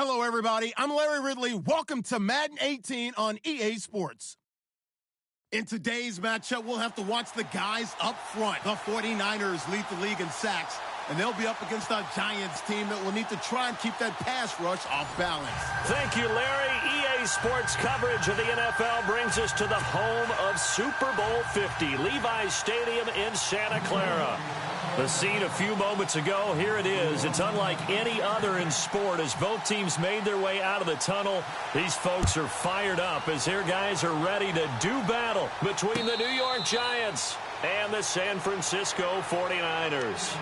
Hello, everybody. I'm Larry Ridley. Welcome to Madden 18 on EA Sports. In today's matchup, we'll have to watch the guys up front. The 49ers lead the league in sacks, and they'll be up against a Giants team that will need to try and keep that pass rush off balance. Thank you, Larry. EA Sports coverage of the NFL brings us to the home of Super Bowl 50, Levi's Stadium in Santa Clara. The scene a few moments ago, here it is. It's unlike any other in sport as both teams made their way out of the tunnel. These folks are fired up as their guys are ready to do battle between the New York Giants and the San Francisco 49ers.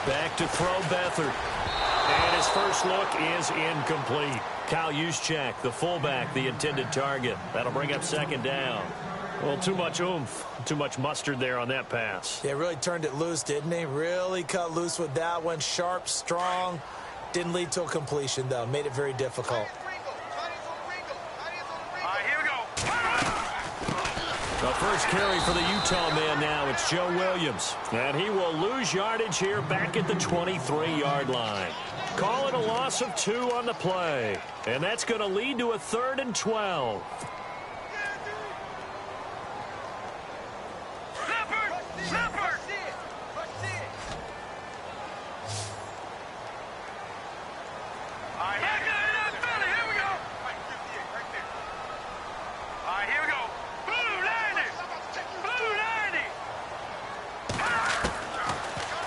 Back to throw Beathard. And his first look is incomplete. Kyle Juszczyk, the fullback, the intended target. That'll bring up second down. Well, too much oomph, too much mustard there on that pass. Yeah, really turned it loose, didn't he? Really cut loose with that one. Sharp, strong. Didn't lead to a completion, though. Made it very difficult. The first carry for the Utah man now, it's Joe Williams. And he will lose yardage here back at the 23-yard line. Call it a loss of 2 on the play. And that's going to lead to a 3rd and 12.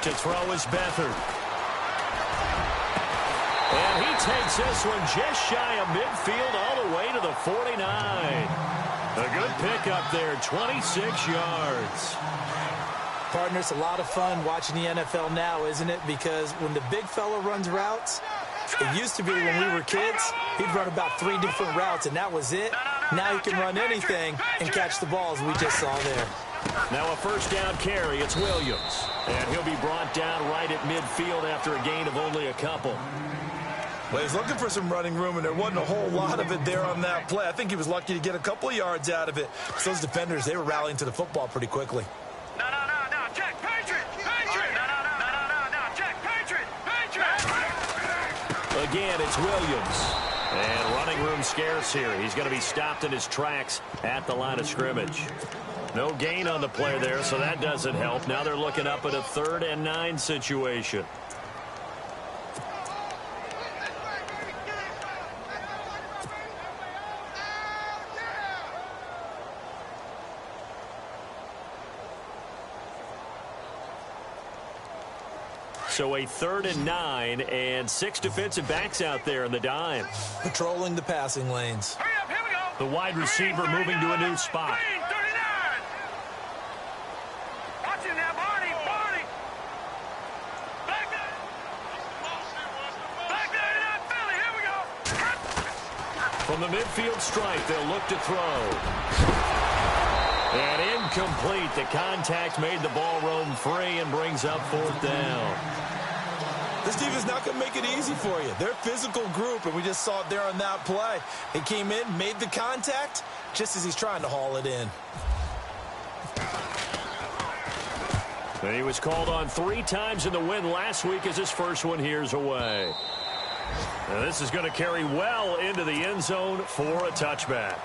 To throw is Beathard. And he takes this one just shy of midfield all the way to the 49. A good pickup there, 26 yards. Partner, it's a lot of fun watching the NFL now, isn't it? Because when the big fella runs routes, it used to be when we were kids, he'd run about 3 different routes, and that was it. Now he can run anything and catch the balls we just saw there. Now a first down carry, it's Williams. And he'll be brought down right at midfield after a gain of only a couple. Well, he's looking for some running room, and there wasn't a whole lot of it there on that play. I think he was lucky to get a couple of yards out of it. So those defenders, they were rallying to the football pretty quickly. No, check, Patriot! No, check, Patriot! Again, it's Williams. And running room scarce here. He's going to be stopped in his tracks at the line of scrimmage. No gain on the play there, so that doesn't help. Now they're looking up at a 3rd and 9 situation. So a 3rd and 9 and 6 defensive backs out there in the dime. Patrolling the passing lanes. Hurry up, here we go. The wide receiver moving to a new spot. From the midfield stripe, they'll look to throw. And incomplete. The contact made the ball roam free and brings up 4th down. This team is not going to make it easy for you. They're a physical group, and we just saw it there on that play. He came in, made the contact, just as he's trying to haul it in. And he was called on 3 times in the win last week as his first one here's away. And this is going to carry well into the end zone for a touchback.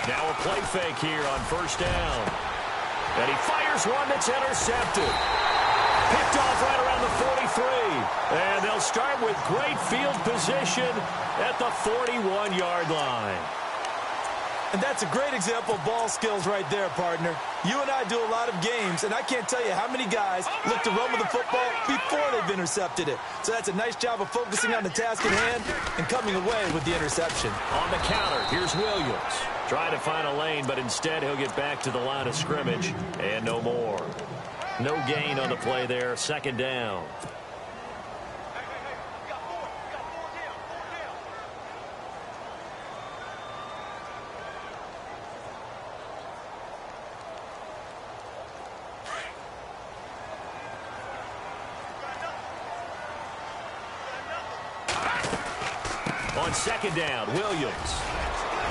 Now a play fake here on first down. And he fires one that's intercepted. Picked off right around the 43. And they'll start with great field position at the 41-yard line. And that's a great example of ball skills right there, partner. You and I do a lot of games, and I can't tell you how many guys look to run with the football before they've intercepted it. So that's a nice job of focusing on the task at hand and coming away with the interception. On the counter, here's Williams. Trying to find a lane, but instead he'll get back to the line of scrimmage and no more. No gain on the play there. Second down. On second down, Williams.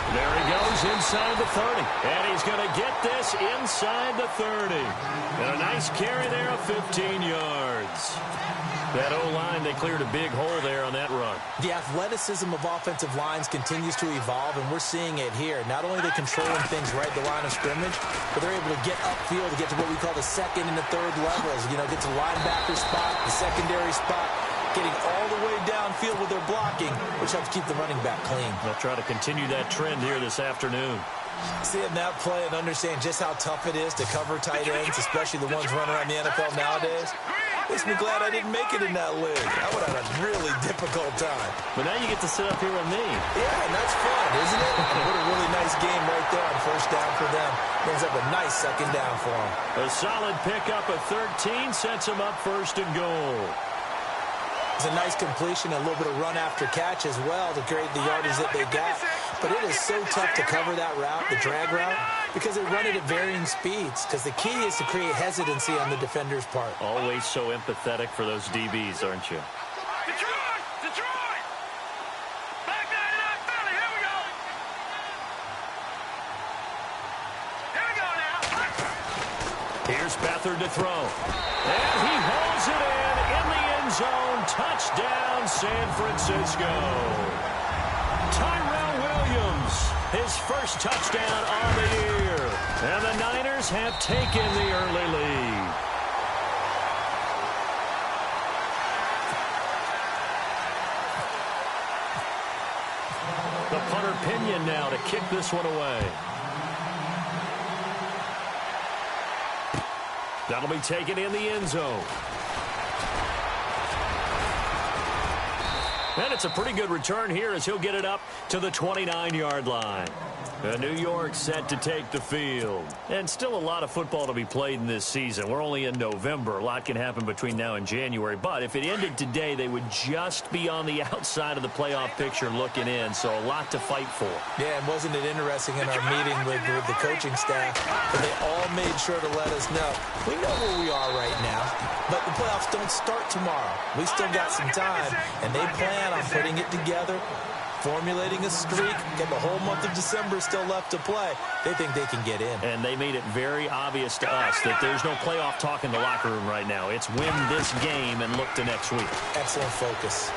There he goes inside the 30. And he's going to get this inside the 30. And a nice carry there of 15 yards. That O-line, they cleared a big hole there on that run. The athleticism of offensive lines continues to evolve, and we're seeing it here. Not only are they controlling things right at the line of scrimmage, but they're able to get upfield to get to what we call the second and the third levels. You know, get to the linebacker spot, the secondary spot, getting all the way downfield with their blocking, which helps keep the running back clean. They'll try to continue that trend here this afternoon. Seeing that play and understand just how tough it is to cover tight ends, especially the ones running around the NFL nowadays, makes me glad I didn't make it in that league. I would have had a really difficult time. But now you get to sit up here with me. Yeah, and that's fun, isn't it? And what a really nice game right there on first down for them. Brings up a nice second down for them. A solid pickup of 13 sets them up first and goal. It's a nice completion, a little bit of run after catch as well to create the yardage that they got. But it is so tough to cover that route, the drag route, because they run it at varying speeds. Because the key is to create hesitancy on the defender's part. Always so empathetic for those DBs, aren't you? Detroit! Detroit! Back 99 Philly, here we go! Here we go now! Here's Beathard to throw. And he hauls it in the end zone. Touchdown, San Francisco. Tyrell Williams, his first touchdown on the year. And the Niners have taken the early lead. The punter Pinion now to kick this one away. That'll be taken in the end zone. And it's a pretty good return here as he'll get it up to the 29-yard line. New York set to take the field. And still a lot of football to be played in this season. We're only in November. A lot can happen between now and January. But if it ended today, they would just be on the outside of the playoff picture looking in. So a lot to fight for. Yeah, and wasn't it interesting in our meeting with the coaching staff that they all made sure to let us know, we know where we are right now, but the playoffs don't start tomorrow. We still got some time, and they plan on putting it together, formulating a streak, get the whole month of December still left to play. They think they can get in. And they made it very obvious to us that there's no playoff talk in the locker room right now. It's win this game and look to next week. Excellent focus.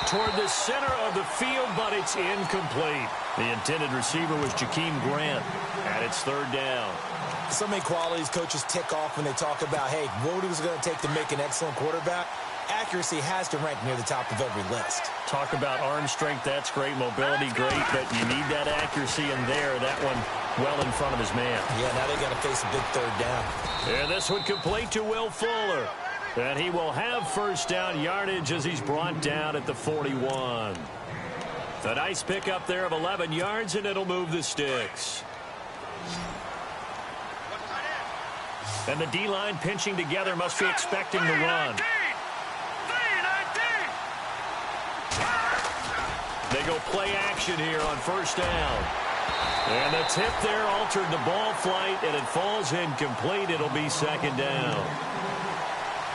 Toward the center of the field, but it's incomplete. The intended receiver was Jakeem Grant, and it's third down. So many qualities coaches tick off when they talk about, hey, what is it going to take to make an excellent quarterback? Accuracy has to rank near the top of every list. Talk about arm strength, that's great. Mobility, great, but you need that accuracy in there. That one well in front of his man. Yeah, now they got to face a big third down. And this one complete to Will Fuller. And he will have first down yardage as he's brought down at the 41. A nice pickup there of 11 yards, and it'll move the sticks. And the D-line pinching together must be expecting the run. They go play action here on first down. And the tip there altered the ball flight, and it falls incomplete. It'll be second down.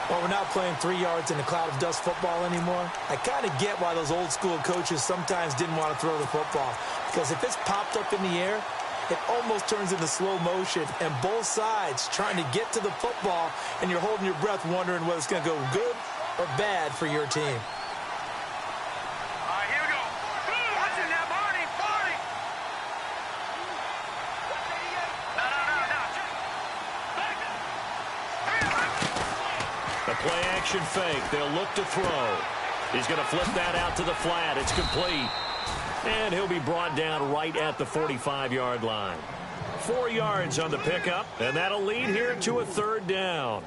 Well, we're not playing 3 yards in a cloud of dust football anymore. I kind of get why those old school coaches sometimes didn't want to throw the football. Because if it's popped up in the air, it almost turns into slow motion, and both sides trying to get to the football, and you're holding your breath wondering whether it's going to go good or bad for your team. All right, here we go. Watch it now, Barney. Play action fake. They'll look to throw. He's going to flip that out to the flat. It's complete. And he'll be brought down right at the 45-yard line. 4 yards on the pickup, and that'll lead here to a third down.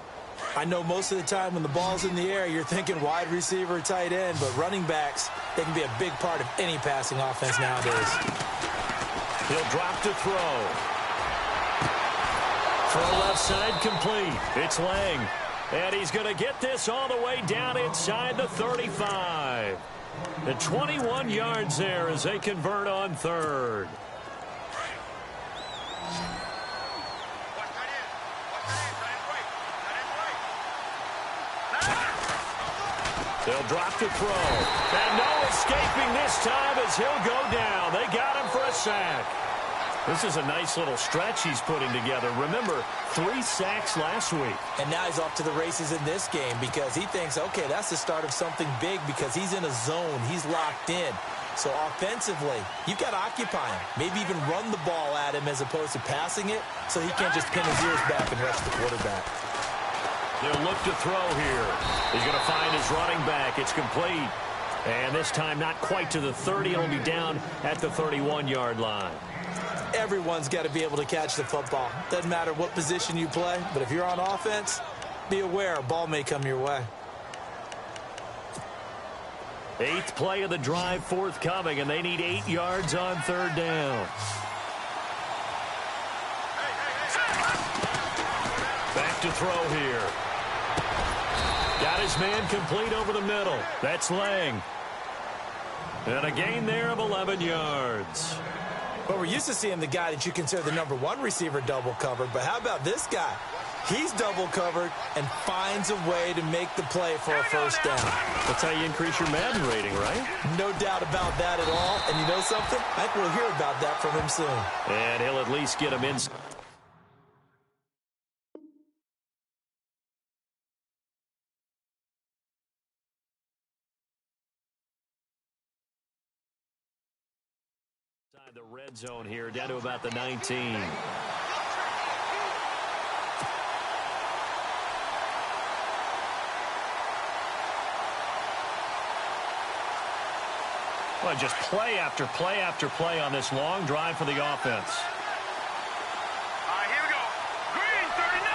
I know most of the time when the ball's in the air, you're thinking wide receiver, tight end, but running backs, they can be a big part of any passing offense nowadays. He'll drop to throw. Throw left side complete. It's Lang. And he's going to get this all the way down inside the 35. And 21 yards there as they convert on third. They'll drop to throw. And no escaping this time as he'll go down. They got him for a sack. This is a nice little stretch he's putting together. Remember, 3 sacks last week. And now he's off to the races in this game because he thinks, okay, that's the start of something big because he's in a zone. He's locked in. So offensively, you've got to occupy him. Maybe even run the ball at him as opposed to passing it so he can't just pin his ears back and rush the quarterback. They'll look to throw here. He's going to find his running back. It's complete. And this time not quite to the 30. It'll be down at the 31-yard line. Everyone's got to be able to catch the football. Doesn't matter what position you play, but if you're on offense, be aware a ball may come your way. 8th play of the drive forthcoming, and they need 8 yards on third down. Back to throw here. Got his man complete over the middle. That's Lang. And a gain there of 11 yards. Well, we're used to seeing the guy that you consider the #1 receiver double covered, but how about this guy? He's double covered and finds a way to make the play for a first down. That's how you increase your Madden rating, right? No doubt about that at all. And you know something? I think we'll hear about that from him soon. And he'll at least get him in. The red zone here, down to about the 19. Well, just play after play after play on this long drive for the offense. All right, here we go. Green, 39.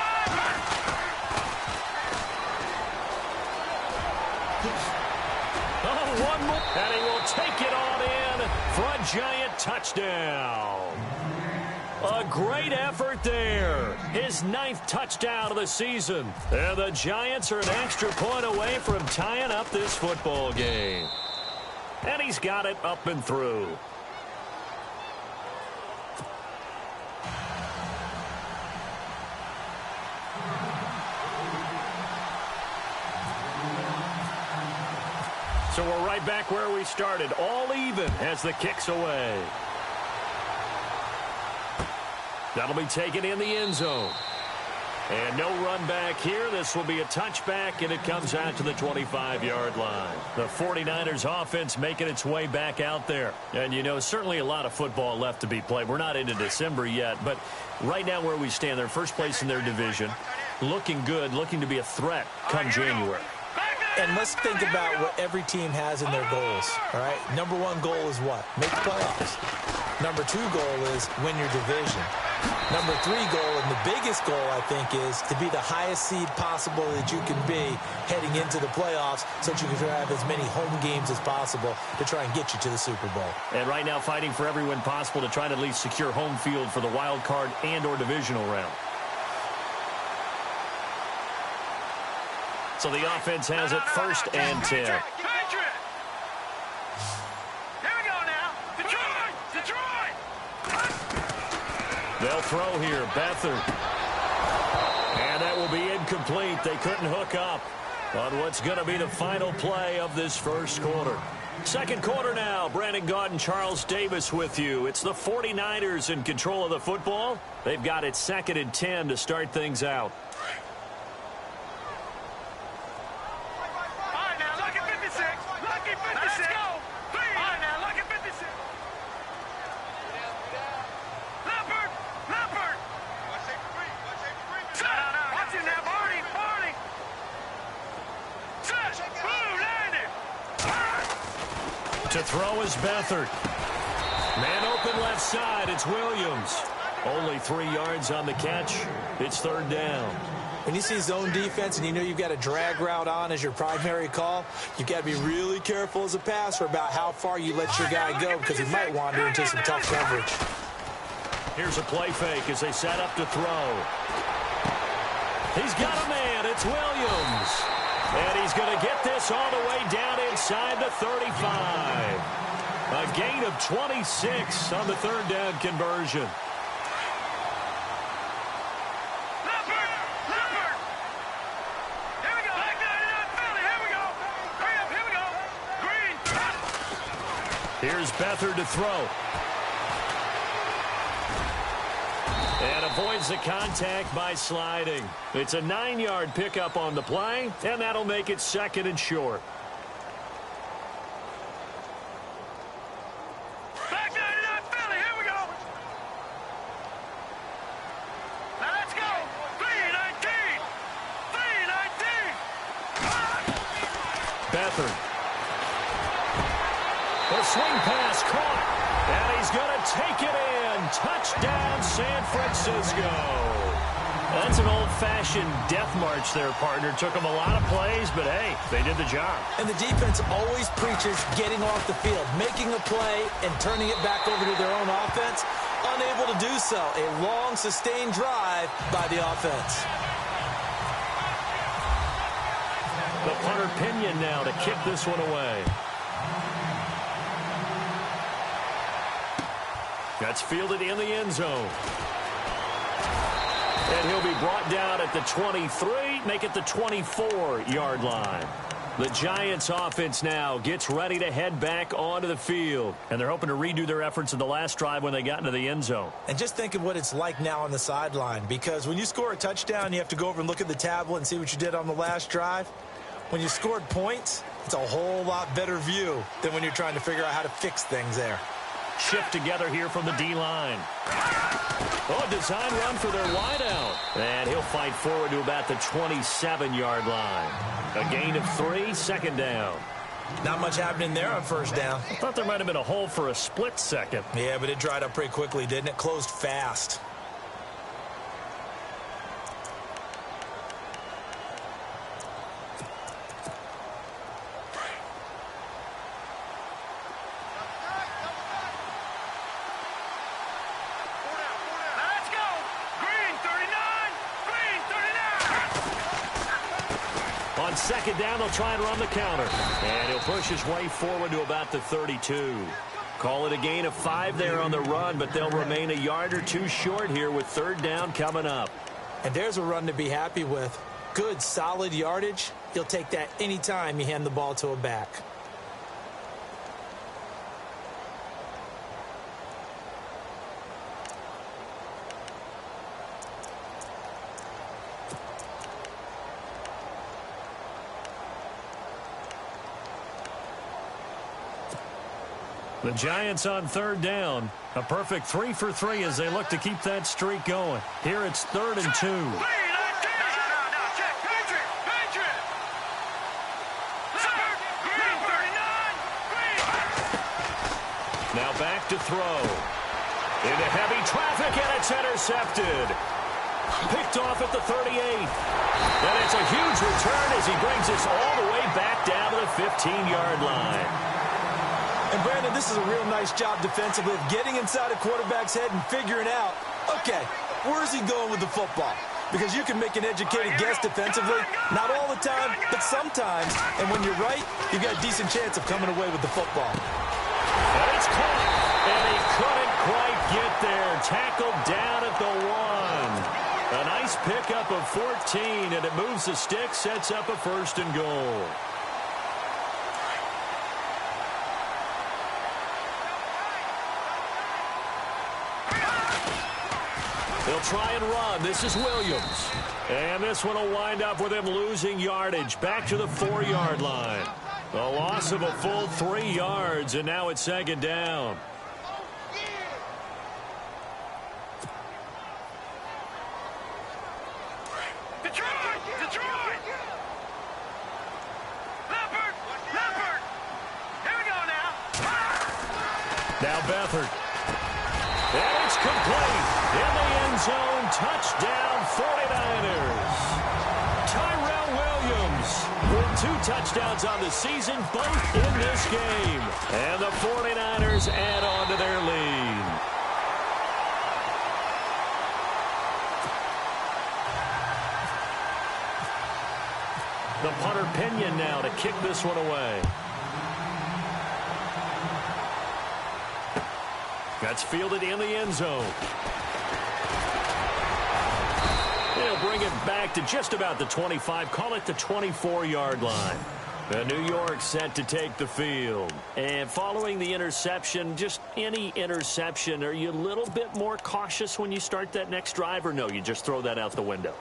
Oh, one more. And he will take it on in for a giant touchdown. A great effort there. His 9th touchdown of the season. And the Giants are an extra point away from tying up this football game. And he's got it up and through. So we're right back where we started. All even as the kick's away. That'll be taken in the end zone. And no run back here. This will be a touchback, and it comes out to the 25-yard line. The 49ers offense making its way back out there. And, you know, certainly a lot of football left to be played. We're not into December yet, but right now where we stand, they're first place in their division. Looking good, looking to be a threat come January. And let's think about what every team has in their goals, all right? #1 goal is what? Make the playoffs. #2 goal is win your division. #3 goal, and the biggest goal, I think, is to be the highest seed possible that you can be heading into the playoffs so that you can have as many home games as possible to try and get you to the Super Bowl. And right now fighting for every win possible to try to at least secure home field for the wild card and or divisional round. So the offense has it 1st and 10. Here we go now. Detroit! They'll throw here. Beathard. And that will be incomplete. They couldn't hook up on what's going to be the final play of this first quarter. Second quarter now. Brandon Gaudin and Charles Davis with you. It's the 49ers in control of the football. They've got it 2nd and 10 to start things out. To throw is Beathard. Man open left side, it's Williams. Only 3 yards on the catch. It's third down. When you see zone defense and you know you've got a drag route on as your primary call, you've got to be really careful as a passer about how far you let your guy go because he might wander into some tough coverage. Here's a play fake as they set up to throw. He's got a man. It's Williams. And he's going to get this all the way down inside the 35. A gain of 26 on the third down conversion. Here's Beathard to throw. And avoids the contact by sliding. It's a 9-yard pickup on the play, and that'll make it second and short. Back 99, Philly, here we go. Now let's go. 3-19. 3-19. Beathard. The swing pass caught, and he's going to take it in. Touchdown, San Francisco. That's an old-fashioned death march there, partner. Took them a lot of plays, but, hey, they did the job. And the defense always preaches getting off the field, making a play, and turning it back over to their own offense. Unable to do so. A long, sustained drive by the offense. The punter Pinion now to kick this one away. That's fielded in the end zone. And he'll be brought down at the 23, make it the 24-yard line. The Giants offense now gets ready to head back onto the field. And they're hoping to redo their efforts in the last drive when they got into the end zone. And just think of what it's like now on the sideline, because when you score a touchdown, you have to go over and look at the tablet and see what you did on the last drive. When you scored points, it's a whole lot better view than when you're trying to figure out how to fix things there. Shift together here from the D-line. Oh, design run for their wideout. And he'll fight forward to about the 27-yard line. A gain of 3, second down. Not much happening there on first down. I thought there might have been a hole for a split second. Yeah, but it dried up pretty quickly, didn't it? Closed fast. Second down, they'll try and run the counter. And he'll push his way forward to about the 32. Call it a gain of 5 there on the run, but they'll remain a yard or 2 short here with third down coming up. And there's a run to be happy with. Good, solid yardage. You'll take that anytime you hand the ball to a back. The Giants on third down. A perfect 3 for 3 as they look to keep that streak going. Here it's 3rd and 2. Now back to throw. Into heavy traffic, and it's intercepted. Picked off at the 38. And it's a huge return as he brings us all the way back down to the 15-yard line. And, Brandon, this is a real nice job defensively of getting inside a quarterback's head and figuring out, okay, where's he going with the football? Because you can make an educated guess defensively, not all the time, but sometimes. And when you're right, you've got a decent chance of coming away with the football. And it's caught, and he couldn't quite get there. Tackled down at the 1. A nice pickup of 14, and it moves the stick, sets up a 1st and goal. They'll try and run. This is Williams. And this one will wind up with him losing yardage back to the 4-yard line. A loss of a full 3 yards, and now it's second down. Detroit! Leopard! Here we go now. Now Beathard. And it's complete. In the end zone, touchdown 49ers. Tyrell Williams with 2 touchdowns on the season, both in this game. And the 49ers add on to their lead. The punter Pinion now to kick this one away. That's fielded in the end zone. They'll bring it back to just about the 25, call it the 24-yard line. New York set to take the field. And following the interception, just any interception, are you a little bit more cautious when you start that next drive, or no, you just throw that out the window?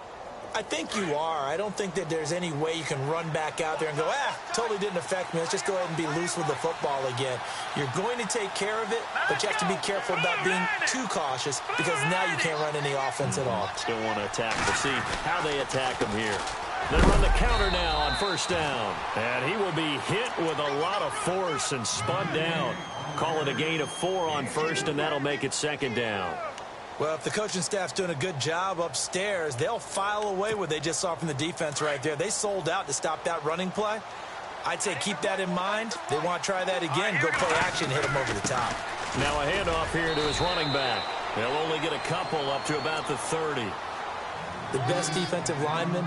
I think you are. I don't think that there's any way you can run back out there and go, totally didn't affect me. Let's just go ahead and be loose with the football again. You're going to take care of it, but you have to be careful about being too cautious because now you can't run any offense at all. Still want to attack. We'll see how they attack him here. They run the counter now on first down. And he will be hit with a lot of force and spun down. Call it a gain of 4 on first, and that'll make it second down. Well, if the coaching staff's doing a good job upstairs, they'll file away what they just saw from the defense right there. They sold out to stop that running play. I'd say keep that in mind. They want to try that again, go play action, hit him over the top. Now a handoff here to his running back. They'll only get a couple up to about the 30. The best defensive linemen,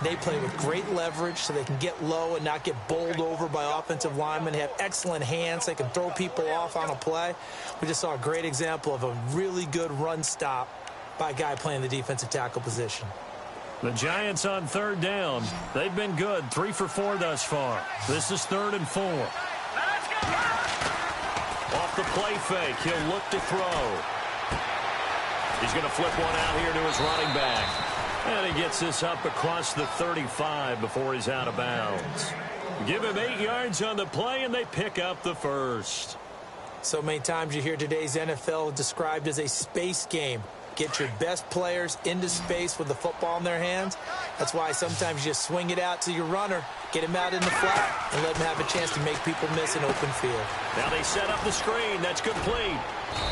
they play with great leverage so they can get low and not get bowled over by offensive linemen. They have excellent hands. They can throw people off on a play. We just saw a great example of a really good run stop by a guy playing the defensive tackle position. The Giants on third down. They've been good, 3 for 4 thus far. This is 3rd and 4. Off the play fake, he'll look to throw. He's going to flip one out here to his running back. And he gets this up across the 35 before he's out of bounds. Give him 8 yards on the play, and they pick up the first. So many times you hear today's NFL described as a space game. Get your best players into space with the football in their hands. That's why sometimes you just swing it out to your runner, get him out in the flat, and let him have a chance to make people miss an open field. Now they set up the screen. That's complete.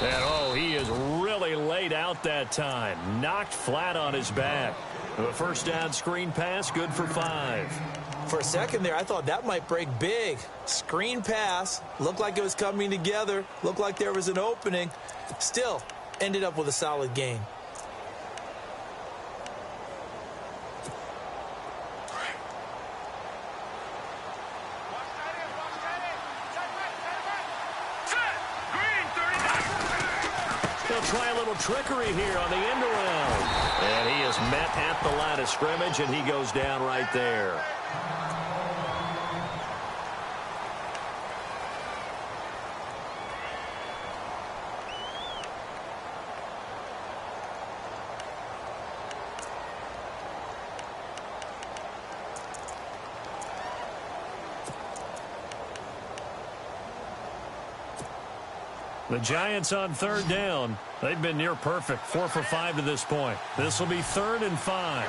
And, he is really laid out that time. Knocked flat on his back. A first down screen pass, good for 5. For a second there, I thought that might break big. Screen pass, looked like it was coming together, looked like there was an opening. Still, ended up with a solid gain. They'll try a little trickery here on the end around. And he is met at the line of scrimmage, and he goes down right there. The Giants on third down. They've been near perfect, 4 for 5 to this point. This will be 3rd and 5.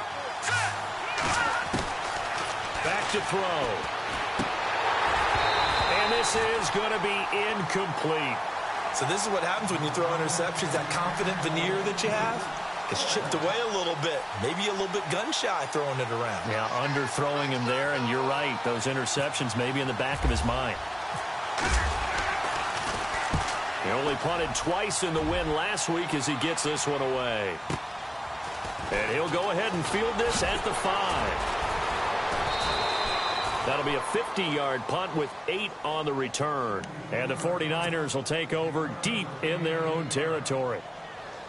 Back to throw. And this is going to be incomplete. So this is what happens when you throw interceptions. That confident veneer that you have gets chipped away a little bit. Maybe a little bit gun-shy throwing it around. Yeah, underthrowing him there, and you're right. Those interceptions may be in the back of his mind. He only punted twice in the win last week as he gets this one away. And he'll go ahead and field this at the 5. That'll be a 50-yard punt with 8 on the return. And the 49ers will take over deep in their own territory.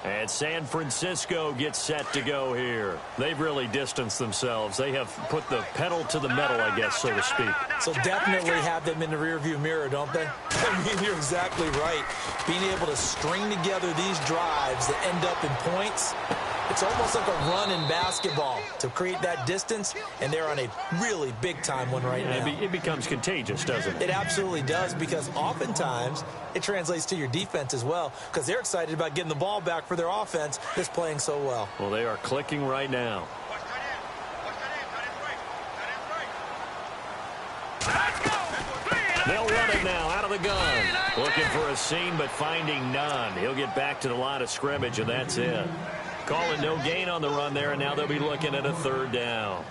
And San Francisco gets set to go here. They've really distanced themselves. They have put the pedal to the metal, I guess, so to speak. So definitely have them in the rearview mirror, don't they? I mean, you're exactly right. Being able to string together these drives that end up in points, it's almost like a run in basketball to create that distance, and they're on a really big-time one right now. It becomes contagious, doesn't it? It absolutely does, because oftentimes it translates to your defense as well, because they're excited about getting the ball back for their offense that's playing so well. Well, they are clicking right now. Let's go! 3 and They'll run it now out of the gun. Looking for a seam, but finding none. He'll get back to the line of scrimmage, and that's it. Calling no gain on the run there, and now they'll be looking at a third down.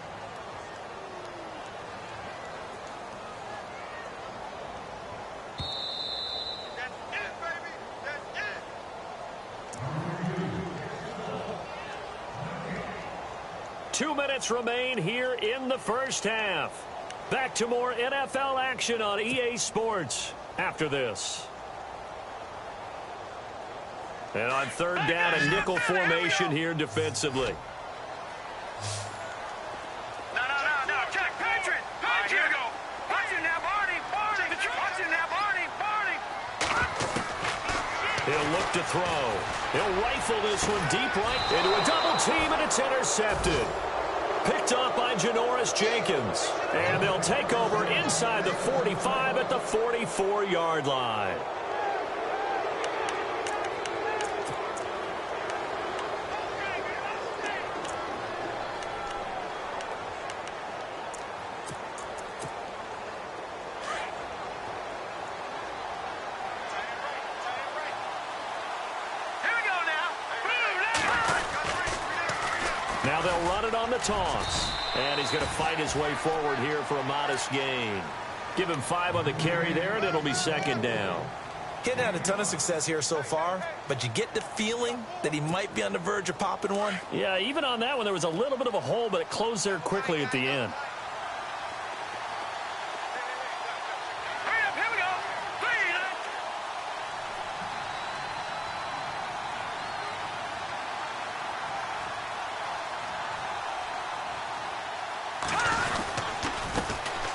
That's it, baby. That's it. 2 minutes remain here in the first half. Back to more NFL action on EA Sports after this. And on third down, a nickel formation here defensively. No. Check. Patrick. Here we go. Watch it now, Barney. Watch it now, Barney. He'll look to throw. He'll rifle this one deep right into a double team, and it's intercepted. Picked off by Janoris Jenkins. And they'll take over inside the 45 at the 44-yard line. Now they'll run it on the toss. And he's going to fight his way forward here for a modest gain. Give him 5 on the carry there, and it'll be second down. Getting had a ton of success here so far, but you get the feeling that he might be on the verge of popping one. Yeah, even on that one, there was a little bit of a hole, but it closed there quickly at the end. Here we go.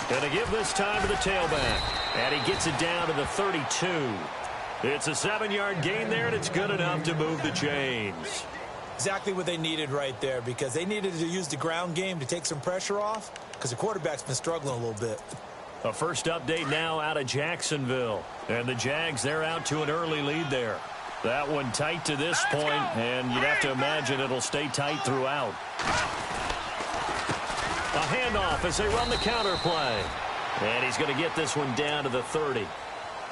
Going to give this time to the tailback. And he gets it down to the 32. It's a 7-yard gain there, and it's good enough to move the chains. Exactly what they needed right there, because they needed to use the ground game to take some pressure off, because the quarterback's been struggling a little bit. A first update now out of Jacksonville. And the Jags, they're out to an early lead there. That one tight to this point, and you'd have to imagine it'll stay tight throughout. A handoff as they run the counter play. And he's going to get this one down to the 30.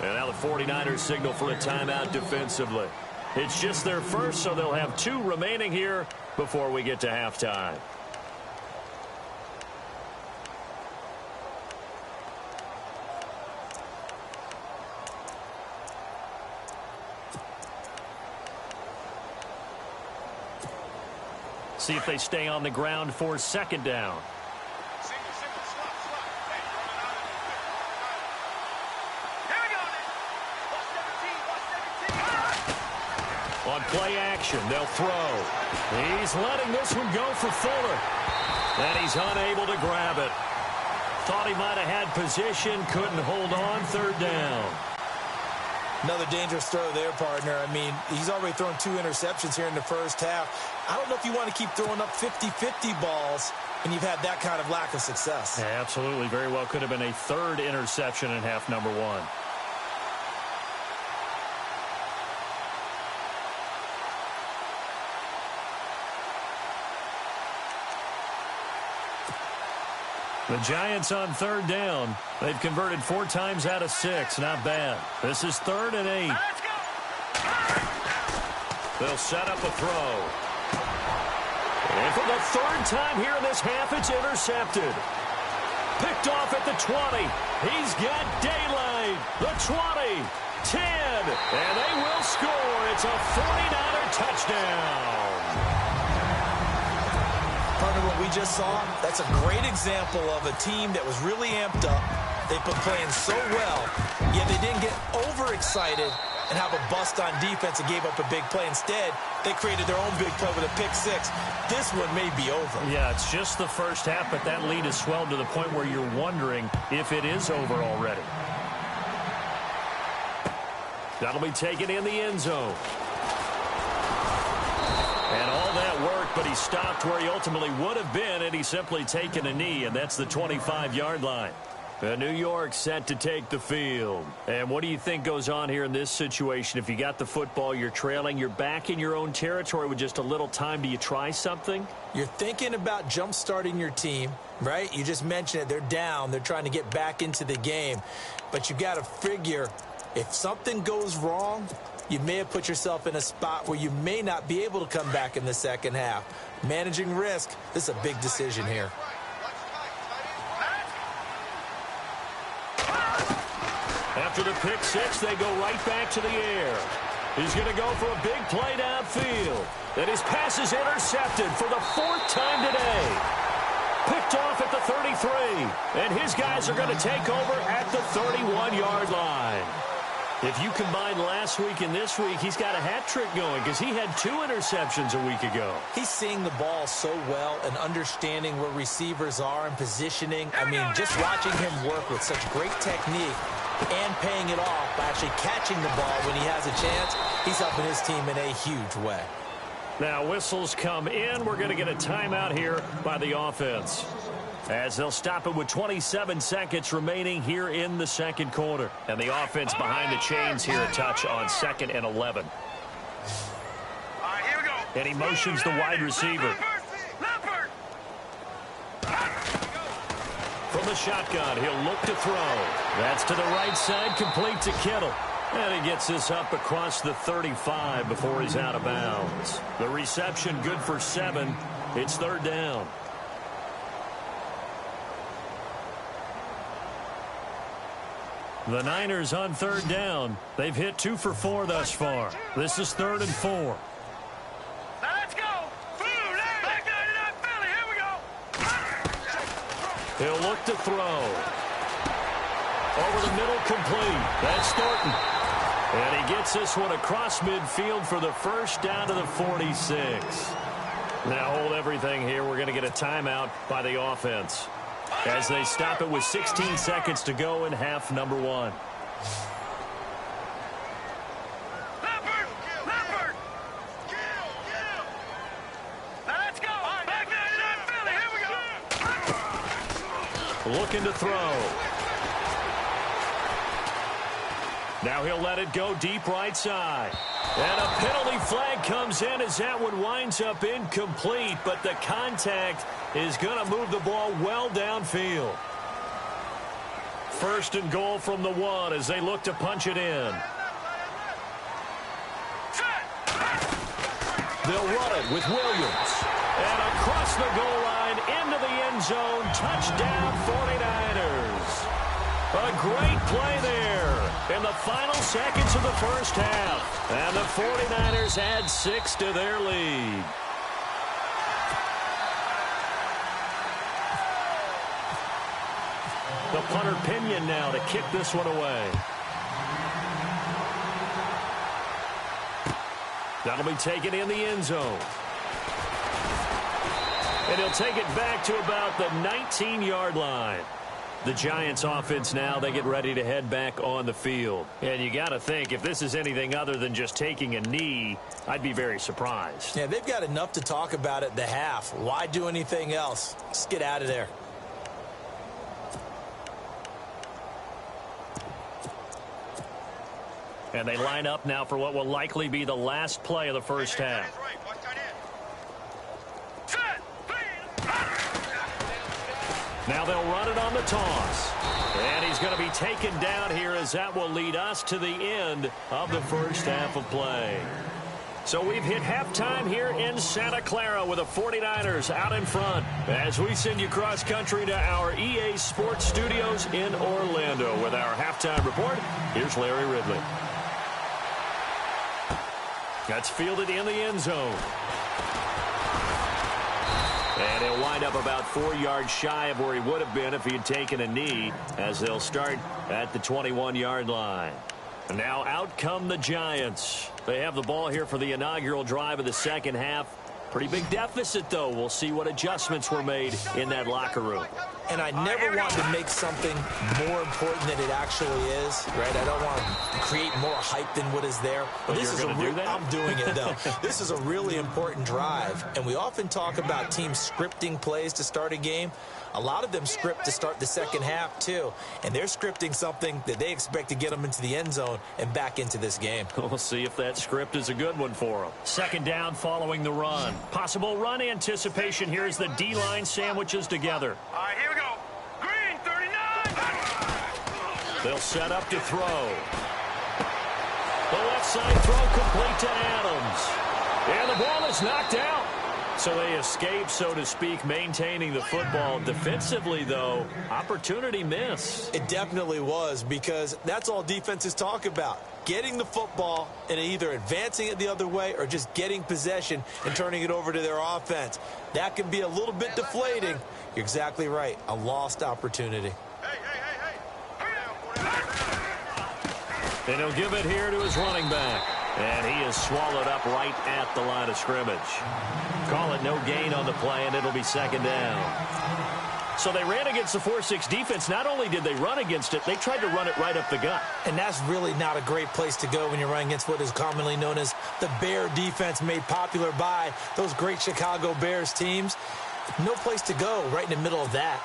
And now the 49ers signal for a timeout defensively. It's just their first, so they'll have 2 remaining here before we get to halftime. See if they stay on the ground for second down. On play action, they'll throw. He's letting this one go for Fuller. And he's unable to grab it. Thought he might have had position, couldn't hold on, third down. Another dangerous throw there, partner. I mean, he's already thrown 2 interceptions here in the first half. I don't know if you want to keep throwing up 50-50 balls and you've had that kind of lack of success. Yeah, absolutely. Very well could have been a 3rd interception in half number 1. The Giants on third down. They've converted 4 times out of 6. Not bad. This is 3rd and 8. They'll set up a throw. And for the 3rd time here in this half, it's intercepted. Picked off at the 20. He's got daylight. The 20, 10, and they will score. It's a 49er touchdown. Partner, what we just saw, that's a great example of a team that was really amped up. They've been playing so well, yet they didn't get overexcited and have a bust on defense and gave up a big play. Instead, they created their own big play with a pick 6. This one may be over. Yeah, it's just the first half, but that lead has swelled to the point where you're wondering if it is over already. That'll be taken in the end zone. And all that work, but he stopped where he ultimately would have been, and he's simply taken a knee, and that's the 25-yard line. New York set to take the field. And what do you think goes on here in this situation? If you got the football, you're trailing, you're back in your own territory with just a little time. Do you try something? You're thinking about jump-starting your team, right? You just mentioned it. They're down. They're trying to get back into the game. But you got to figure if something goes wrong, you may have put yourself in a spot where you may not be able to come back in the second half. Managing risk, this is a big decision here. After the pick six, they go right back to the air. He's going to go for a big play downfield. And his pass is intercepted for the fourth time today. Picked off at the 33. And his guys are going to take over at the 31-yard line. If you combine last week and this week, he's got a hat trick going because he had 2 interceptions a week ago. He's seeing the ball so well and understanding where receivers are and positioning. I mean, just watching him work with such great technique and paying it off by actually catching the ball when he has a chance, he's helping his team in a huge way. Now whistles come in. We're going to get a timeout here by the offense, as they'll stop it with 27 seconds remaining here in the second quarter. And the offense behind the chains here, a touch on 2nd and 11. All right, here we go. And he motions the wide receiver. From the shotgun, he'll look to throw. That's to the right side, complete to Kittle. And he gets this up across the 35 before he's out of bounds. The reception good for 7. It's 3rd down. The Niners on 3rd down. They've hit 2 for 4 thus far. This is 3rd and 4. Now let's go. Back 99 Philly. Here we go. He'll look to throw. Over the middle, complete. That's Thornton. And he gets this one across midfield for the first down to the 46. Now hold everything here. We're going to get a timeout by the offense, as they stop it with 16 seconds to go in half number 1. Leopard. Now let's go. Back 99 Philly. Here we go. Looking to throw. Now he'll let it go deep right side. And a penalty flag comes in as that one winds up incomplete, but the contact is going to move the ball well downfield. 1st and goal from the 1 as they look to punch it in. They'll run it with Williams. And across the goal line into the end zone. Touchdown 49ers. A great play there in the final seconds of the first half. And the 49ers add 6 to their lead. The punter Pinion now to kick this one away. That'll be taken in the end zone. And he'll take it back to about the 19-yard line. The Giants offense now, they get ready to head back on the field. And you got to think, if this is anything other than just taking a knee, I'd be very surprised. Yeah, they've got enough to talk about at the half. Why do anything else? Just get out of there. And they line up now for what will likely be the last play of the first half. Now they'll run it on the toss. And he's going to be taken down here, as that will lead us to the end of the first half of play. So we've hit halftime here in Santa Clara with the 49ers out in front, as we send you cross country to our EA Sports Studios in Orlando with our halftime report. Here's Larry Ridley. That's fielded in the end zone. And he'll wind up about 4 yards shy of where he would have been if he had taken a knee, as they'll start at the 21-yard line. And now out come the Giants. They have the ball here for the inaugural drive of the second half. Pretty big deficit, though. We'll see what adjustments were made in that locker room. And I never want to make something more important than it actually is, right? I don't want to create more hype than what is there. But this is do that? I'm doing it, though. This is a really important drive, and we often talk about teams scripting plays to start a game. A lot of them script to start the second half, too. And they're scripting something that they expect to get them into the end zone and back into this game. We'll see if that script is a good one for them. Second down following the run. Possible run anticipation here as the D-line sandwiches together. All right, here we go. Green, 39. They'll set up to throw. The left side throw complete to Adams. And the ball is knocked out. So they escape, so to speak, maintaining the football. Defensively, though, opportunity miss. It definitely was, because that's all defenses talk about. Getting the football and either advancing it the other way or just getting possession and turning it over to their offense. That can be a little bit deflating. You're exactly right. A lost opportunity. And he'll give it here to his running back. And he is swallowed up right at the line of scrimmage. Call it no gain on the play, and it'll be second down. So they ran against the 4-6 defense. Not only did they run against it, they tried to run it right up the gut. And that's really not a great place to go when you're running against what is commonly known as the Bear defense, made popular by those great Chicago Bears teams. No place to go right in the middle of that.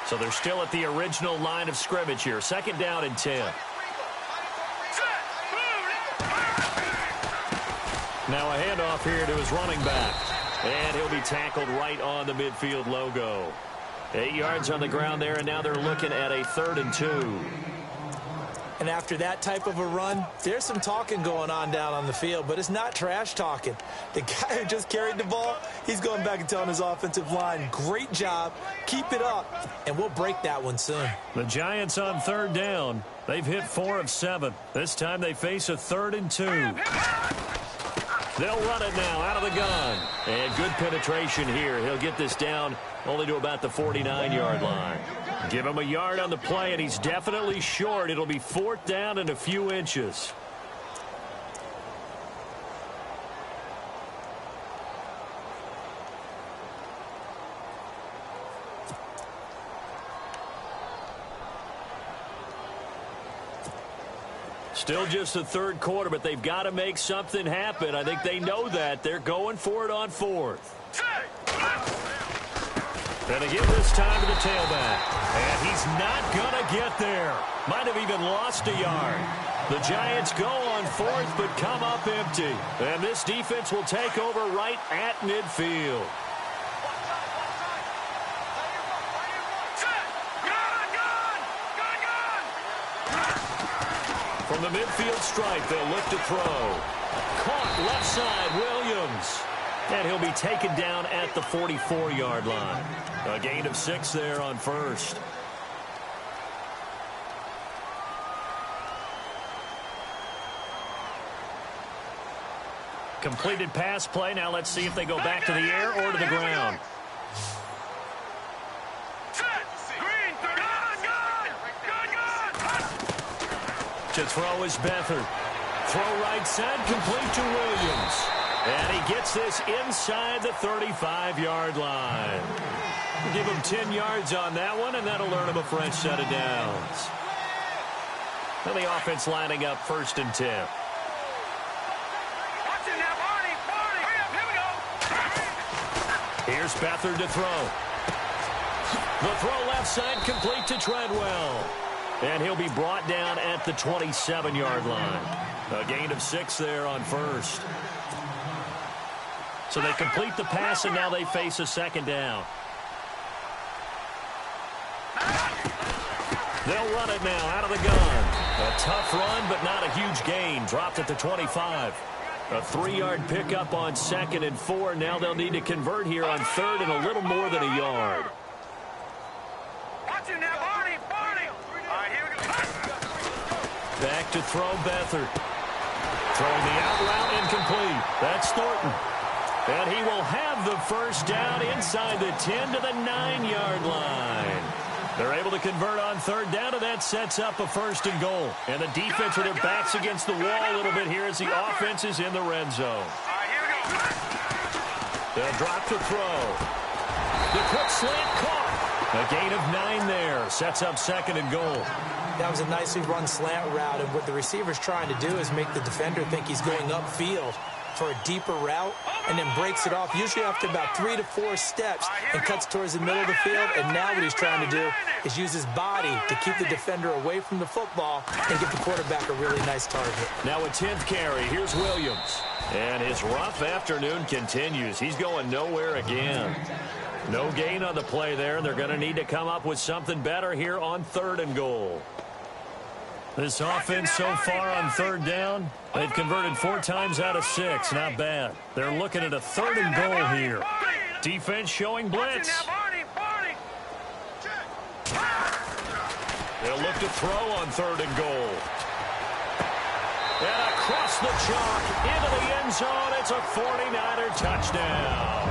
So they're still at the original line of scrimmage here. Second down and 10. Now a handoff here to his running back. And he'll be tackled right on the midfield logo. 8 yards on the ground there, and now they're looking at a 3rd and 2. And after that type of a run, there's some talking going on down on the field, but it's not trash talking. The guy who just carried the ball, he's going back and telling his offensive line, great job, keep it up, and we'll break that one soon. The Giants on 3rd down. They've hit 4 of 7. This time they face a 3rd and 2. They'll run it now out of the gun. And good penetration here. He'll get this down only to about the 49-yard line. Give him a yard on the play, and he's definitely short. It'll be 4th down and a few inches. Still just the 3rd quarter, but they've got to make something happen. I think they know that. They're going for it on 4th. And again this time to the tailback. And he's not going to get there. Might have even lost a yard. The Giants go on 4th, but come up empty. And this defense will take over right at midfield. From the midfield stripe, they'll look to throw. Caught left side, Williams. And he'll be taken down at the 44-yard line. A gain of 6 there on 1st. Completed pass play. Now let's see if they go back to the air or to the ground. To throw is Beathard. Throw right side, complete to Williams. And he gets this inside the 35-yard line. Give him 10 yards on that one, and that'll earn him a fresh set of downs. Now the offense lining up 1st and 10. Watch it now, Barney. Hurry up, here we go. Here's Beathard to throw. The throw left side, complete to Treadwell. And he'll be brought down at the 27-yard line. A gain of 6 there on 1st. So they complete the pass, and now they face a 2nd down. They'll run it now out of the gun. A tough run, but not a huge gain. Dropped at the 25. A 3-yard pickup on 2nd and 4. Now they'll need to convert here on 3rd and a little more than a yard. Watch it now, Barney. All right, here we go. Back to throw Beathard. Throwing the out route incomplete. That's Thornton. And he will have the 1st down inside the 10 to the 9-yard line. They're able to convert on 3rd down, and that sets up a 1st and goal. And the defense with their backs against the wall a little bit here as the offense is in the red zone. All right, here we go. They'll drop to throw. The quick slant caught. A gain of 9 there. Sets up 2nd and goal. That was a nicely run slant route, and what the receiver's trying to do is make the defender think he's going upfield for a deeper route, and then breaks it off, usually after about 3 to 4 steps, and cuts towards the middle of the field. And now what he's trying to do is use his body to keep the defender away from the football and give the quarterback a really nice target. Now a 10th carry. Here's Williams. And his rough afternoon continues. He's going nowhere again. No gain on the play there, and they're going to need to come up with something better here on 3rd and goal. This offense so far on 3rd down, they've converted 4 times out of 6. Not bad. They're looking at a 3rd and goal here. Defense showing blitz. They'll look to throw on 3rd and goal. And across the chalk into the end zone. It's a 49er touchdown.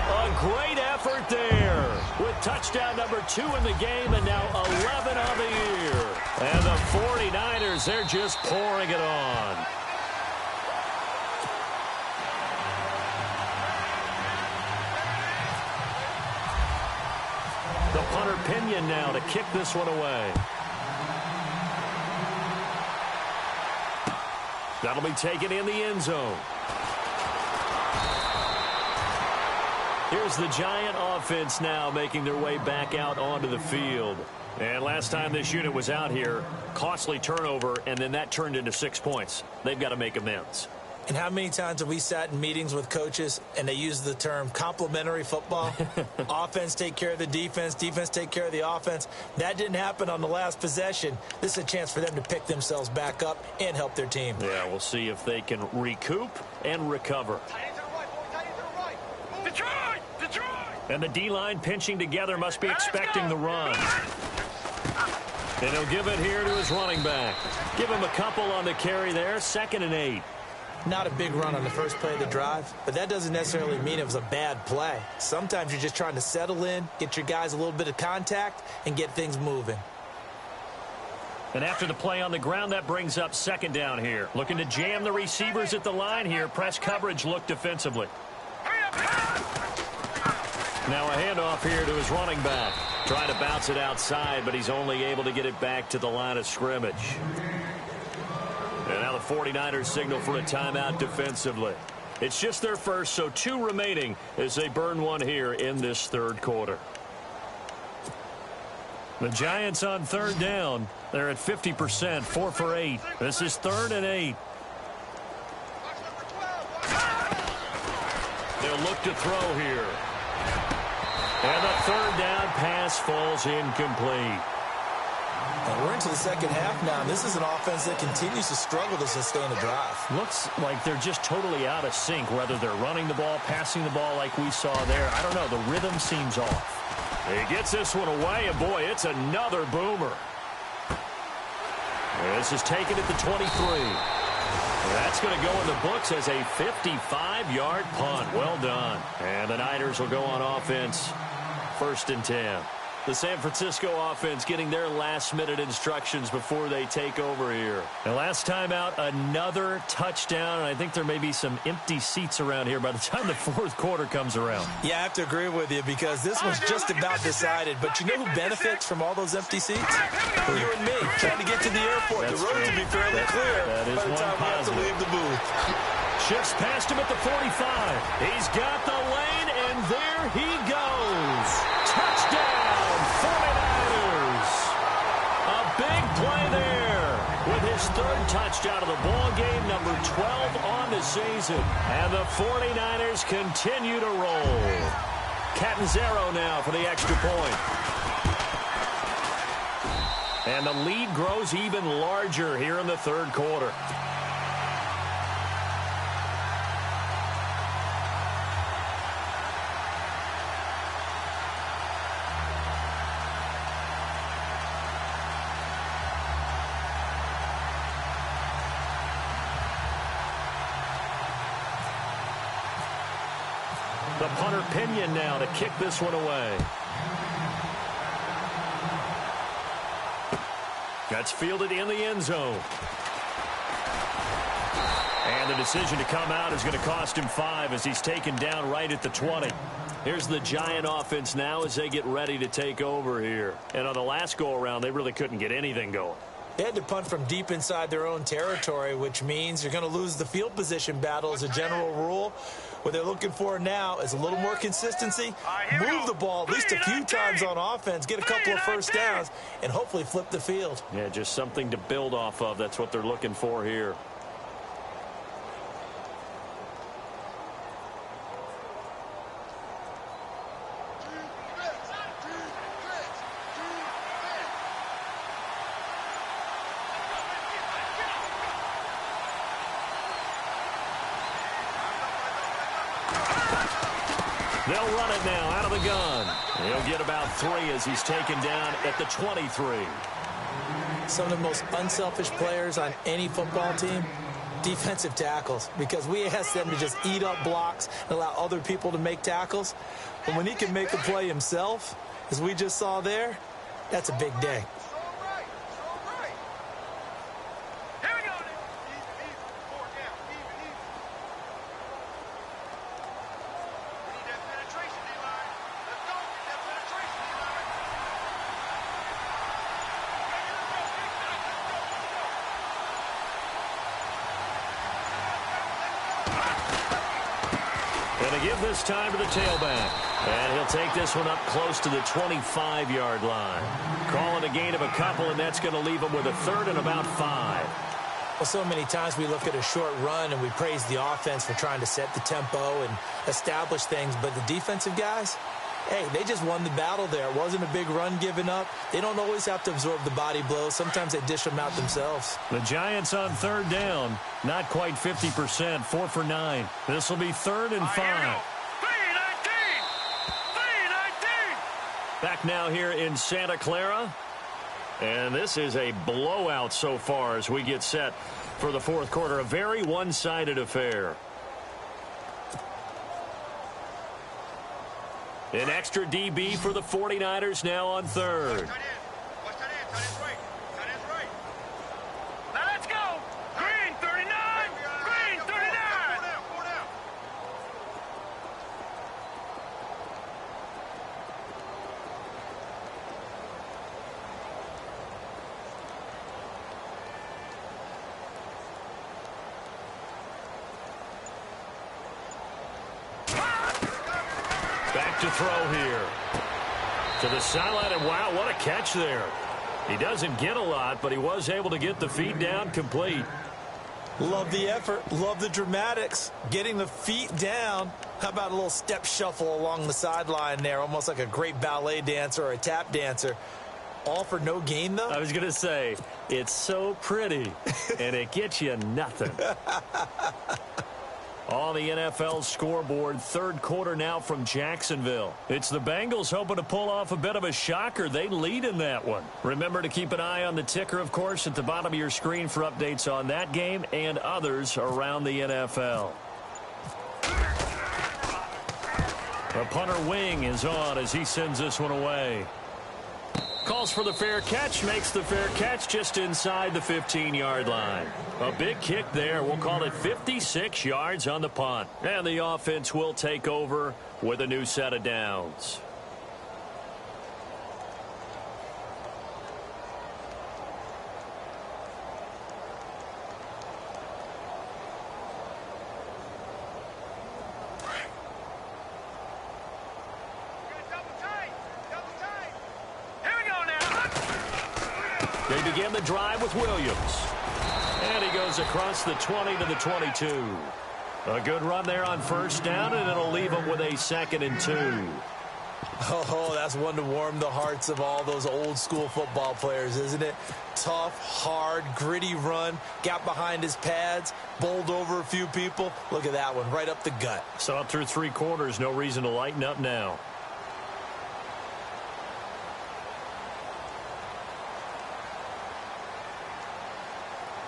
A great effort there with touchdown number 2 in the game and now 11 on the year. And the 49ers, they're just pouring it on. The punter Pinion now to kick this one away. That'll be taken in the end zone. Here's the Giant offense now making their way back out onto the field. And last time this unit was out here, costly turnover, and then that turned into 6 points. They've got to make amends. And how many times have we sat in meetings with coaches and they use the term complementary football? Offense take care of the defense, defense take care of the offense. That didn't happen on the last possession. This is a chance for them to pick themselves back up and help their team. Yeah, we'll see if they can recoup and recover. And the D-line pinching together must be expecting the run. And he'll give it here to his running back. Give him a couple on the carry there, 2nd and 8. Not a big run on the first play of the drive, but that doesn't necessarily mean it was a bad play. Sometimes you're just trying to settle in, get your guys a little bit of contact, and get things moving. And after the play on the ground, that brings up 2nd down here. Looking to jam the receivers at the line here. Press coverage look defensively. Now a handoff here to his running back. Trying to bounce it outside, but he's only able to get it back to the line of scrimmage. And now the 49ers signal for a timeout defensively. It's just their first, so 2 remaining as they burn one here in this 3rd quarter. The Giants on 3rd down. They're at 50%, 4 for 8. This is 3rd and 8. They'll look to throw here. And the 3rd down pass falls incomplete. And we're into the 2nd half now, and this is an offense that continues to struggle to sustain a drive. Looks like they're just totally out of sync, whether they're running the ball, passing the ball like we saw there. I don't know. The rhythm seems off. He gets this one away, and boy, it's another boomer. This is taken at the 23. That's going to go in the books as a 55-yard punt. Well done. And the Niners will go on offense. 1st and 10. The San Francisco offense getting their last-minute instructions before they take over here. And last time out, another touchdown. And I think there may be some empty seats around here by the time the 4th quarter comes around. Yeah, I have to agree with you because this was just about decided. But you know who benefits from all those empty seats? You and me, trying to get to the airport. That's the road true. to be fairly clear that is by the time we have to leave the booth. Shifts past him at the 45. He's got the lane, and there he goes. Touchdown, 49ers. A big play there with his 3rd touchdown of the ball game, number 12 on the season. And the 49ers continue to roll. Catanzaro now for the extra point. And the lead grows even larger here in the 3rd quarter. The punter Pinion now to kick this one away. That's fielded in the end zone. And And the decision to come out is going to cost him 5 as he's taken down right at the 20. Here's the Giant offense now as they get ready to take over here. And on the last go-around, they really couldn't get anything going. They had to punt from deep inside their own territory, which means you're going to lose the field position battle as a general rule. What they're looking for now is a little more consistency, move the ball at least a few times on offense, get a couple of first downs, and hopefully flip the field. Yeah, just something to build off of. That's what they're looking for here. They'll run it now out of the gun. He'll get about 3 as he's taken down at the 23. Some of the most unselfish players on any football team, defensive tackles, because we ask them to just eat up blocks and allow other people to make tackles. But when he can make a play himself, as we just saw there, that's a big day. Give this time to the tailback. And he'll take this one up close to the 25-yard line. Calling a gain of a couple, and that's going to leave him with a 3rd and about 5. Well, so many times we look at a short run and we praise the offense for trying to set the tempo and establish things, but the defensive guys, hey, they just won the battle there. It wasn't a big run given up. They don't always have to absorb the body blows. Sometimes they dish them out themselves. The Giants on 3rd down. Not quite 50%. 4 for 9. This will be 3rd and 5. Back now here in Santa Clara. And this is a blowout so far as we get set for the 4th quarter. A very one-sided affair. An extra DB for the 49ers now on 3rd. Now let's go. Green 39. Green 39. Back to throw here. To the sideline, and wow, what a catch there. He doesn't get a lot, but he was able to get the feet down complete. Love the effort. Love the dramatics. Getting the feet down. How about a little step shuffle along the sideline there? Almost like a great ballet dancer or a tap dancer. All for no gain, though? I was going to say, it's so pretty, and it gets you nothing. On the NFL scoreboard, 3rd quarter now from Jacksonville. It's the Bengals hoping to pull off a bit of a shocker. They lead in that one. Remember to keep an eye on the ticker, of course, at the bottom of your screen for updates on that game and others around the NFL. The punter wing is on as he sends this one away. Calls for the fair catch, makes the fair catch just inside the 15-yard line. A big kick there. We'll call it 56 yards on the punt. And the offense will take over with a new set of downs. They begin the drive with Williams. And he goes across the 20 to the 22. A good run there on 1st down, and it'll leave him with a 2nd and 2. Oh, that's one to warm the hearts of all those old school football players, isn't it? Tough, hard, gritty run, got behind his pads, bowled over a few people. Look at that one, right up the gut. So up through 3 quarters, no reason to lighten up now.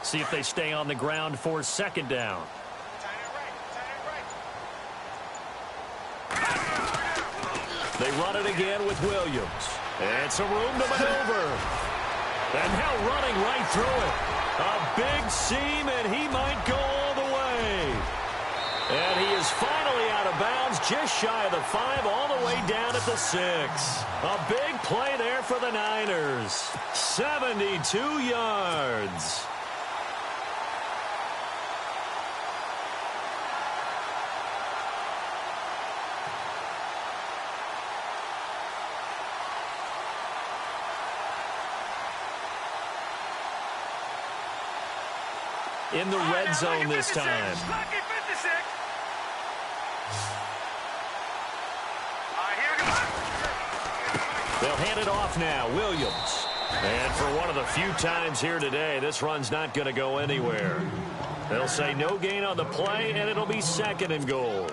See if they stay on the ground for 2nd down. They run it again with Williams. And some room to maneuver. And now running right through it. A big seam, and he might go all the way. And he is finally out of bounds, just shy of the 5, all the way down at the 6. A big play there for the Niners. 72 yards. In the red zone this time. They'll hand it off now. Williams. And for one of the few times here today, this run's not going to go anywhere. They'll say no gain on the play, and it'll be 2nd and goal.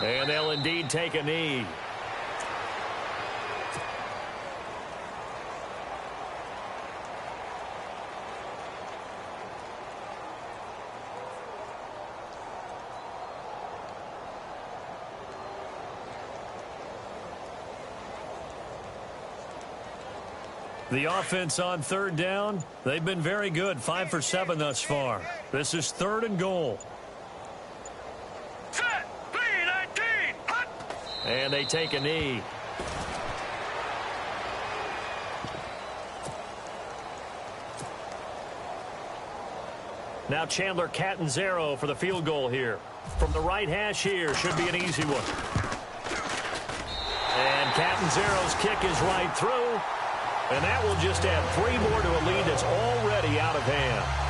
And they'll indeed take a knee. The offense on 3rd down, they've been very good, 5 for 7 thus far. This is 3rd and goal. And they take a knee. Now Chandler Catanzaro for the field goal here. From the right hash here, should be an easy one. And Catanzaro's kick is right through. And that will just add 3 more to a lead that's already out of hand.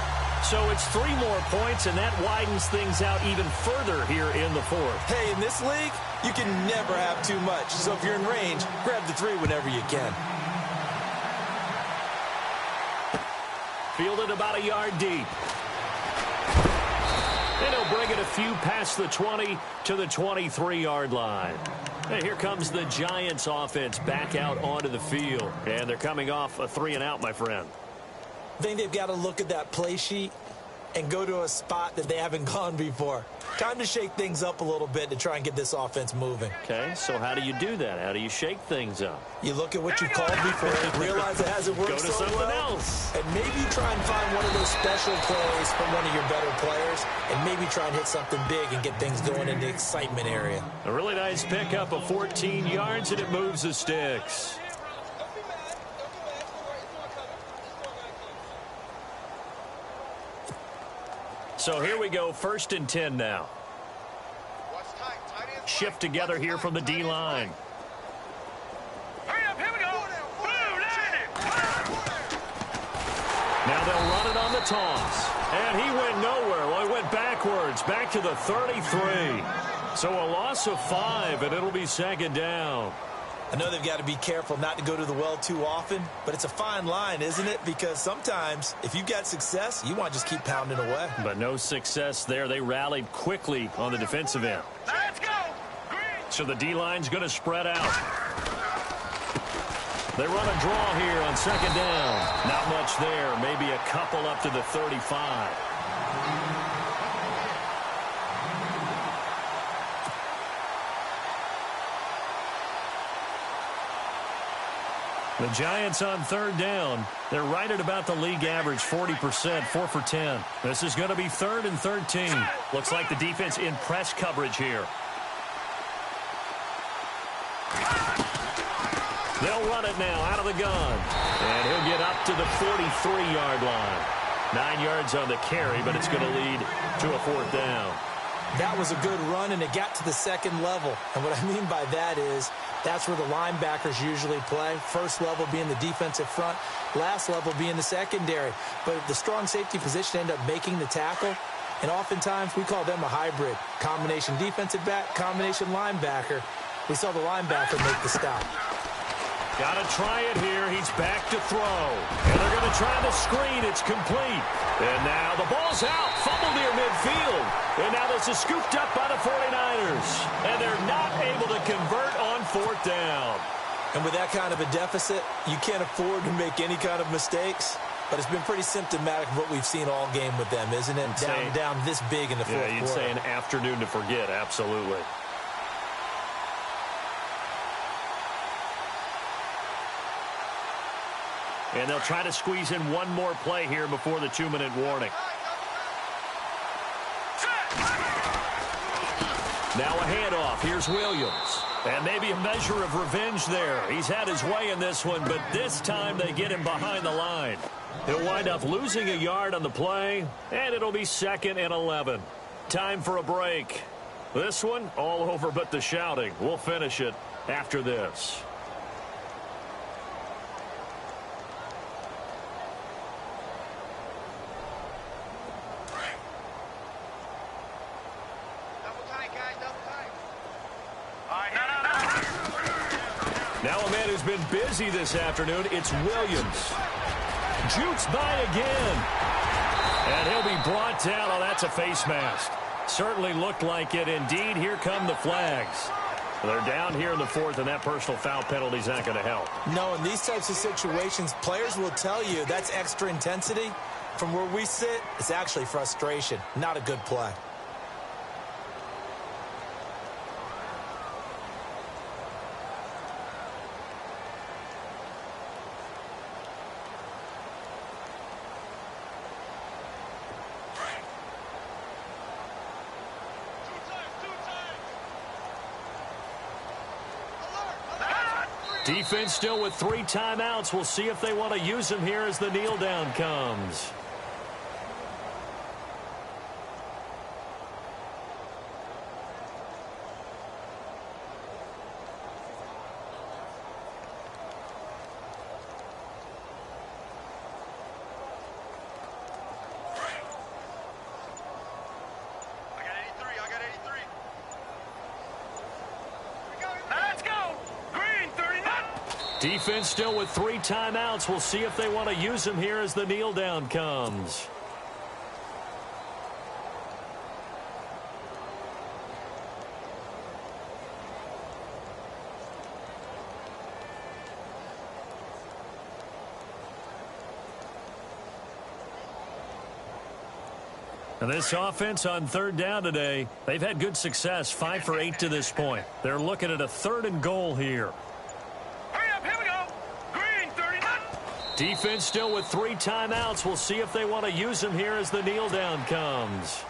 So it's 3 more points, and that widens things out even further here in the 4th. Hey, in this league, you can never have too much. So if you're in range, grab the 3 whenever you can. Fielded about a yard deep. And he'll bring it a few past the 20 to the 23-yard line. And here comes the Giants offense back out onto the field. And they're coming off a 3-and-out, my friend. I think they've got to look at that play sheet and go to a spot that they haven't gone before. Time to shake things up a little bit to try and get this offense moving. Okay, so how do you do that? How do you shake things up? You look at what you called before, realize it hasn't worked so well. Go to something else. And maybe try and find one of those special plays from one of your better players, and maybe try and hit something big and get things going in the excitement area. A really nice pickup of 14 yards, and it moves the sticks. So here we go, 1st and 10 now. Shift together here from the D-line. Hurry up, here we go. Boom, landed. Now they'll run it on the toss. And he went nowhere. Well, he went backwards, back to the 33. So a loss of 5, and it'll be 2nd down. I know they've got to be careful not to go to the well too often, but it's a fine line, isn't it? Because sometimes, if you've got success, you want to just keep pounding away. But no success there. They rallied quickly on the defensive end. Let's go. Green. So the D-line's going to spread out. They run a draw here on 2nd down. Not much there. Maybe a couple up to the 35. The Giants on 3rd down. They're right at about the league average, 40%, 4 for 10. This is going to be 3rd and 13. Looks like the defense in press coverage here. They'll run it now out of the gun. And he'll get up to the 43-yard line. 9 yards on the carry, but it's going to lead to a 4th down. That was a good run, and it got to the 2nd level. And what I mean by that is that's where the linebackers usually play. First level being the defensive front, last level being the secondary. But the strong safety position ended up making the tackle, and oftentimes we call them a hybrid. Combination defensive back, combination linebacker. We saw the linebacker make the stop. Got to try it here. He's back to throw. And they're going to try the screen. It's complete. And now the ball's out. Fumble near midfield. And now this is scooped up by the 49ers. And they're not able to convert on fourth down. And with that kind of a deficit, you can't afford to make any kind of mistakes. But it's been pretty symptomatic of what we've seen all game with them, isn't it? Down this big in the fourth quarter. Yeah, you'd say an afternoon to forget. Absolutely. And they'll try to squeeze in one more play here before the 2-minute warning. Now a handoff. Here's Williams. And maybe a measure of revenge there. He's had his way in this one, but this time they get him behind the line. He'll wind up losing a yard on the play, and it'll be 2nd and 11. Time for a break. This one, all over but the shouting. We'll finish it after this. Now a man who's been busy this afternoon, it's Williams. Jukes by again. And he'll be brought down. Oh, that's a face mask. Certainly looked like it. Indeed, here come the flags. They're down here in the fourth, and that personal foul penalty is not going to help. No, in these types of situations, players will tell you that's extra intensity. From where we sit, it's actually frustration. Not a good play. Defense still with 3 timeouts. We'll see if they want to use them here as the kneel down comes. Defense still with 3 timeouts. We'll see if they want to use them here as the kneel down comes. And this offense on 3rd down today, they've had good success, 5 for 8 to this point. They're looking at a 3rd and goal here. Defense still with 3 timeouts. We'll see if they want to use them here as the kneel down comes.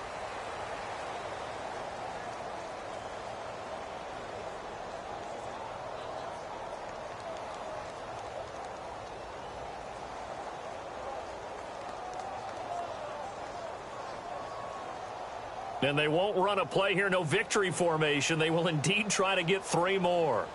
And they won't run a play here, no victory formation. They will indeed try to get 3 more.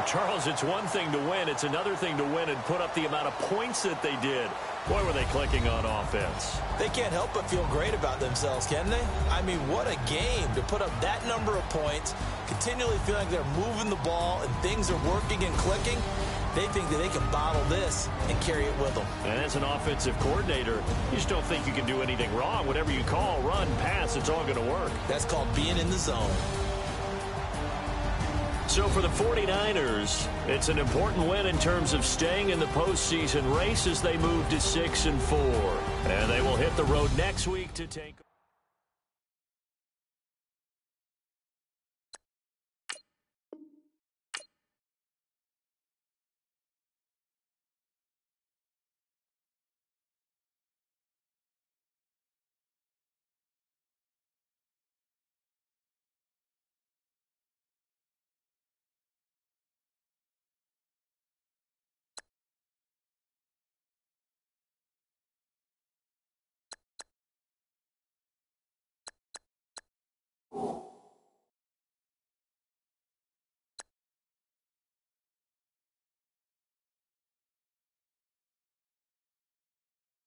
Charles, it's one thing to win. It's another thing to win and put up the amount of points that they did. Boy, were they clicking on offense. They can't help but feel great about themselves, can they? I mean, what a game to put up that number of points, continually feeling like they're moving the ball and things are working and clicking. They think that they can bottle this and carry it with them. And as an offensive coordinator, you just don't think you can do anything wrong. Whatever you call, run, pass, it's all going to work. That's called being in the zone. So for the 49ers, it's an important win in terms of staying in the postseason race as they move to 6-4. And they will hit the road next week to take